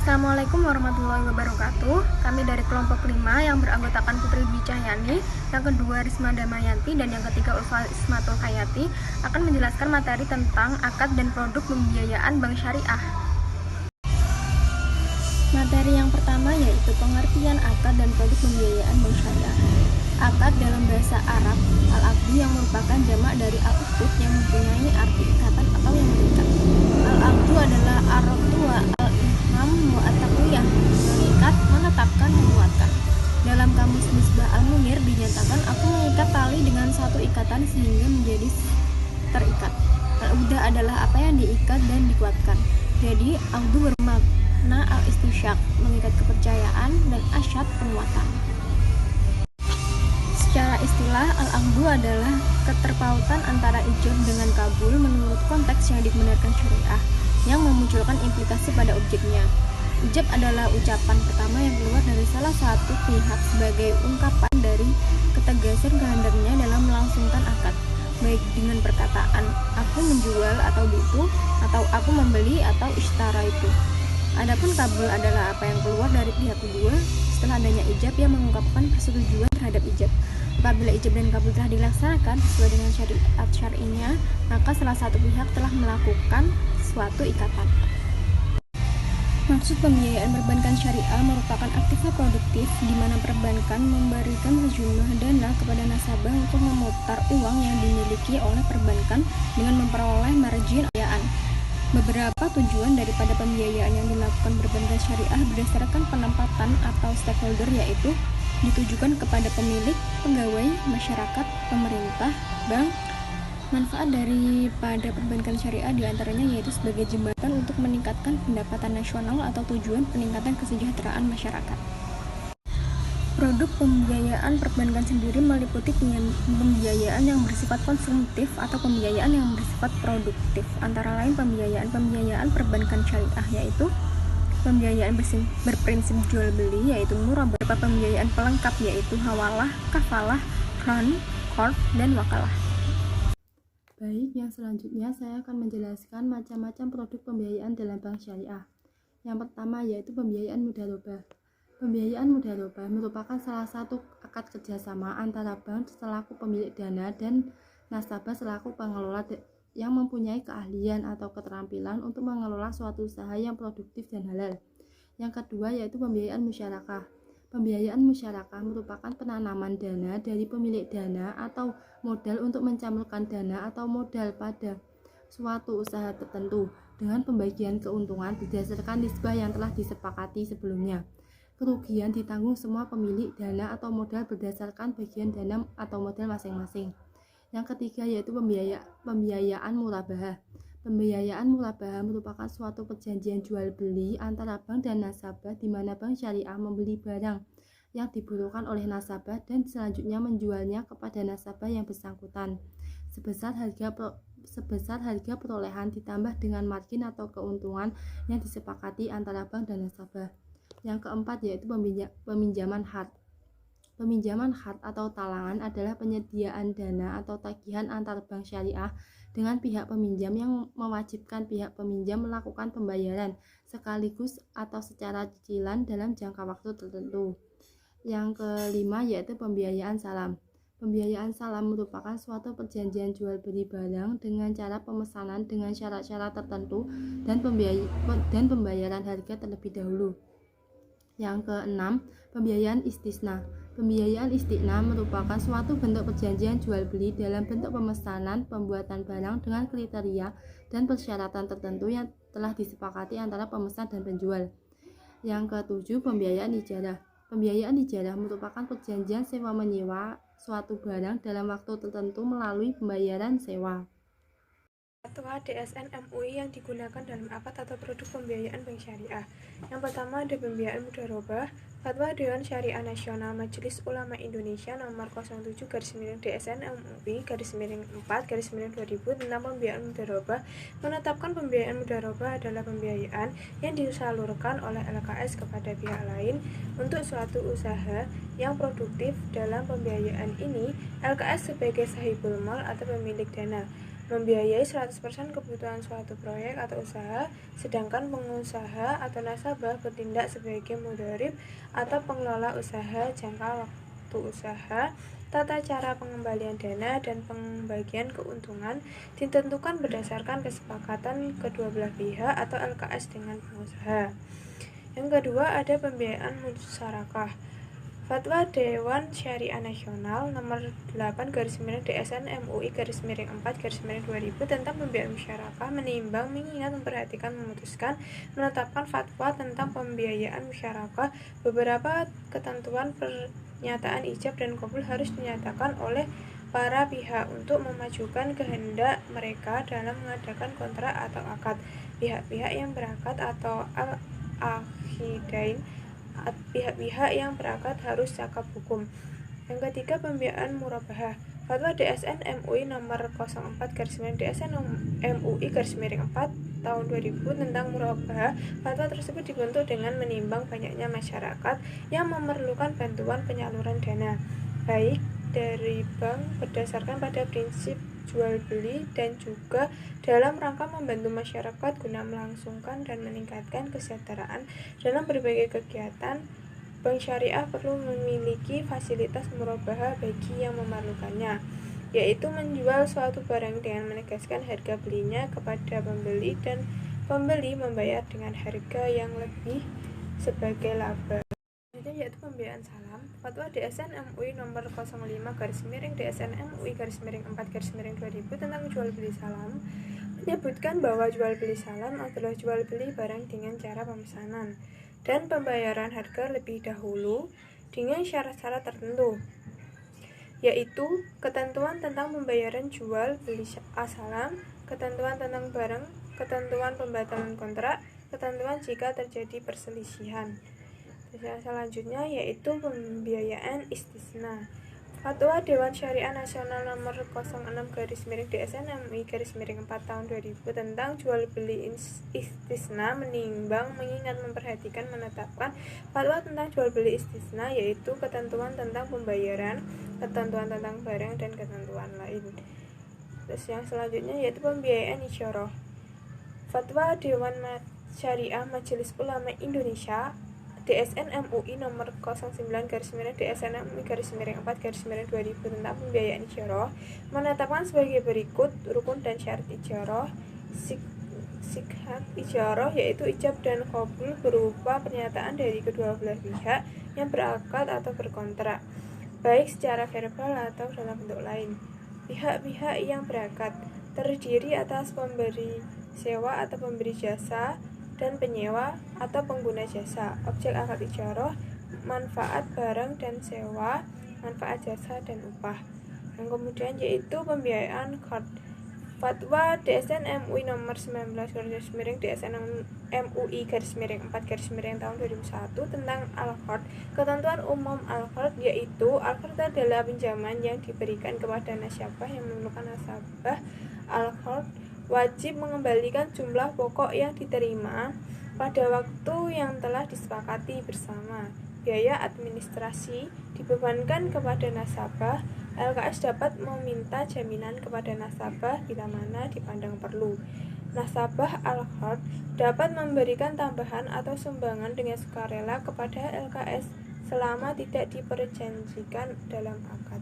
Assalamualaikum warahmatullahi wabarakatuh. Kami dari kelompok 5 yang beranggotakan Putri Dwi Cahyani, yang kedua Risma Damayanti, dan yang ketiga Ulfa Ismatul Hayati akan menjelaskan materi tentang akad dan produk pembiayaan bank syariah. Materi yang pertama yaitu pengertian akad dan produk pembiayaan bank syariah. Akad dalam bahasa Arab al-aqdu yang merupakan jamak dari al-uqud yang mempunyai arti ikatan atau yang mengikat. Al-aqdu adalah ar-rabtua al-iham wa at-taqwiyah, mengikat, menetapkan, menguatkan. Dalam kamus Misbah al-Munir dinyatakan aku mengikat tali dengan satu ikatan sehingga menjadi terikat. Al-uqdah adalah apa yang diikat dan dikuatkan. Jadi aqdu bermakna al-istisyak, mengikat kepercayaan, dan asyad, penguatan. Secara istilah, al-aqdu adalah keterpautan antara ijab dengan kabul menurut konteks yang dibenarkan syariah, yang memunculkan implikasi pada objeknya. Ijab adalah ucapan pertama yang keluar dari salah satu pihak sebagai ungkapan dari ketegasan kehendaknya dalam melangsungkan akad, baik dengan perkataan aku menjual atau butuh, atau aku membeli atau ishtara itu. Adapun kabul adalah apa yang keluar dari pihak kedua setelah adanya ijab yang mengungkapkan persetujuan terhadap ijab. Apabila ijab dan kabul telah dilaksanakan sesuai dengan syariat syar'inya, maka salah satu pihak telah melakukan suatu ikatan. Maksud pembiayaan perbankan syariah merupakan aktivitas produktif di mana perbankan memberikan sejumlah dana kepada nasabah untuk memutar uang yang dimiliki oleh perbankan dengan memperoleh margin pembiayaan. Beberapa tujuan daripada pembiayaan yang dilakukan perbankan syariah berdasarkan penempatan atau stakeholder, yaitu ditujukan kepada pemilik, pegawai, masyarakat, pemerintah, bank. Manfaat daripada perbankan syariah diantaranya yaitu sebagai jembatan untuk meningkatkan pendapatan nasional atau tujuan peningkatan kesejahteraan masyarakat. Produk pembiayaan perbankan sendiri meliputi pembiayaan yang bersifat konsumtif atau pembiayaan yang bersifat produktif. Antara lain pembiayaan perbankan syariah yaitu pembiayaan berprinsip jual beli yaitu murabah, pembiayaan pelengkap yaitu hawalah, kafalah, ron, qard, dan wakalah. Baik, yang selanjutnya saya akan menjelaskan macam-macam produk pembiayaan dalam bank syariah. Yang pertama yaitu pembiayaan mudharabah. Pembiayaan mudharabah merupakan salah satu akad kerjasama antara bank selaku pemilik dana dan nasabah selaku pengelola yang mempunyai keahlian atau keterampilan untuk mengelola suatu usaha yang produktif dan halal. Yang kedua yaitu pembiayaan musyarakah. Pembiayaan musyarakah merupakan penanaman dana dari pemilik dana atau modal untuk mencampurkan dana atau modal pada suatu usaha tertentu dengan pembagian keuntungan berdasarkan nisbah yang telah disepakati sebelumnya. Kerugian ditanggung semua pemilik dana atau modal berdasarkan bagian dana atau modal masing-masing. Yang ketiga yaitu pembiayaan murabahah. Pembiayaan murabahah merupakan suatu perjanjian jual beli antara bank dan nasabah di mana bank syariah membeli barang yang dibutuhkan oleh nasabah dan selanjutnya menjualnya kepada nasabah yang bersangkutan sebesar harga perolehan ditambah dengan margin atau keuntungan yang disepakati antara bank dan nasabah. Yang keempat yaitu peminjaman hard. Peminjaman hard atau talangan adalah penyediaan dana atau tagihan antar bank syariah dengan pihak peminjam yang mewajibkan pihak peminjam melakukan pembayaran sekaligus atau secara cicilan dalam jangka waktu tertentu. Yang kelima yaitu pembiayaan salam. Pembiayaan salam merupakan suatu perjanjian jual beli barang dengan cara pemesanan dengan syarat-syarat tertentu dan pembayaran harga terlebih dahulu. Yang keenam, pembiayaan istisna. Pembiayaan istisna merupakan suatu bentuk perjanjian jual beli dalam bentuk pemesanan pembuatan barang dengan kriteria dan persyaratan tertentu yang telah disepakati antara pemesan dan penjual. Yang ketujuh, pembiayaan ijarah. Pembiayaan ijarah merupakan perjanjian sewa menyewa suatu barang dalam waktu tertentu melalui pembayaran sewa. Fatwa DSN MUI yang digunakan dalam akad atau produk pembiayaan bank syariah. Yang pertama ada pembiayaan mudharabah. Fatwa Dewan Syariah Nasional Majelis Ulama Indonesia nomor 07/DSN MUI /4/2000 tentang pembiayaan mudharabah menetapkan pembiayaan mudharabah adalah pembiayaan yang disalurkan oleh LKS kepada pihak lain untuk suatu usaha yang produktif. Dalam pembiayaan ini, LKS sebagai sahibul mal atau pemilik dana membiayai 100% kebutuhan suatu proyek atau usaha, sedangkan pengusaha atau nasabah bertindak sebagai mudharib atau pengelola usaha. Jangka waktu usaha, tata cara pengembalian dana, dan pembagian keuntungan ditentukan berdasarkan kesepakatan kedua belah pihak atau LKS dengan pengusaha. Yang kedua, ada pembiayaan musyarakah. Fatwa Dewan Syariah Nasional nomor 8/DSN MUI/4/2000 tentang pembiayaan musyarakah menimbang, mengingat, memperhatikan, memutuskan, menetapkan fatwa tentang pembiayaan musyarakah. Beberapa ketentuan pernyataan ijab dan qabul harus dinyatakan oleh para pihak untuk memajukan kehendak mereka dalam mengadakan kontrak atau akad. Pihak-pihak yang berakad atau al-akhidain, pihak-pihak yang berakad harus cakap hukum. Yang ketiga, pembiayaan murabahah. Fatwa DSN MUI nomor 04/DSN MUI/4 tahun 2000 tentang murabahah. Fatwa tersebut dibentuk dengan menimbang banyaknya masyarakat yang memerlukan bantuan penyaluran dana, baik dari bank berdasarkan pada prinsip jual beli dan juga dalam rangka membantu masyarakat guna melangsungkan dan meningkatkan kesejahteraan dalam berbagai kegiatan. Bank syariah perlu memiliki fasilitas murabahah bagi yang memerlukannya, yaitu menjual suatu barang dengan menegaskan harga belinya kepada pembeli dan pembeli membayar dengan harga yang lebih sebagai laba. Yaitu pembiayaan salam. Fatwa DSN MUI nomor 05/DSN MUI/4/2000 tentang jual beli salam menyebutkan bahwa jual beli salam adalah jual beli barang dengan cara pemesanan dan pembayaran harga lebih dahulu dengan syarat-syarat tertentu, yaitu ketentuan tentang pembayaran jual beli salam, ketentuan tentang barang, ketentuan pembatalan kontrak, ketentuan jika terjadi perselisihan. Selanjutnya yaitu pembiayaan istisna. Fatwa Dewan Syariah Nasional nomor 06/DSN MUI/4 tahun 2000 tentang jual beli istisna menimbang, mengingat, memperhatikan, menetapkan fatwa tentang jual beli istisna, yaitu ketentuan tentang pembayaran, ketentuan tentang barang, dan ketentuan lain. Terus yang selanjutnya yaitu pembiayaan isyarah. Fatwa Dewan Syariah Majelis Ulama Indonesia DSN MUI nomor 09/DSN MUI/4/2000 tentang pembiayaan isyarah menetapkan sebagai berikut rukun dan syarat isyarah. Sikhat isyarah yaitu ijab dan qabul berupa pernyataan dari kedua belah pihak yang berakad atau berkontrak, baik secara verbal atau dalam bentuk lain. Pihak-pihak yang berakad terdiri atas pemberi sewa atau pemberi jasa dan penyewa atau pengguna jasa. Objek akad isyarah, manfaat barang dan sewa, manfaat jasa dan upah. Yang kemudian yaitu pembiayaan qard. Fatwa DSN MUI nomor 19/DSN MUI/4/ tahun 2001 tentang al-qard. Ketentuan umum al-qard yaitu al-qard adalah pinjaman yang diberikan kepada nasabah yang memerlukan. Nasabah al-qard wajib mengembalikan jumlah pokok yang diterima pada waktu yang telah disepakati bersama. Biaya administrasi dibebankan kepada nasabah. LKS dapat meminta jaminan kepada nasabah bila mana dipandang perlu. Nasabah al-qard dapat memberikan tambahan atau sumbangan dengan sukarela kepada LKS selama tidak diperjanjikan dalam akad.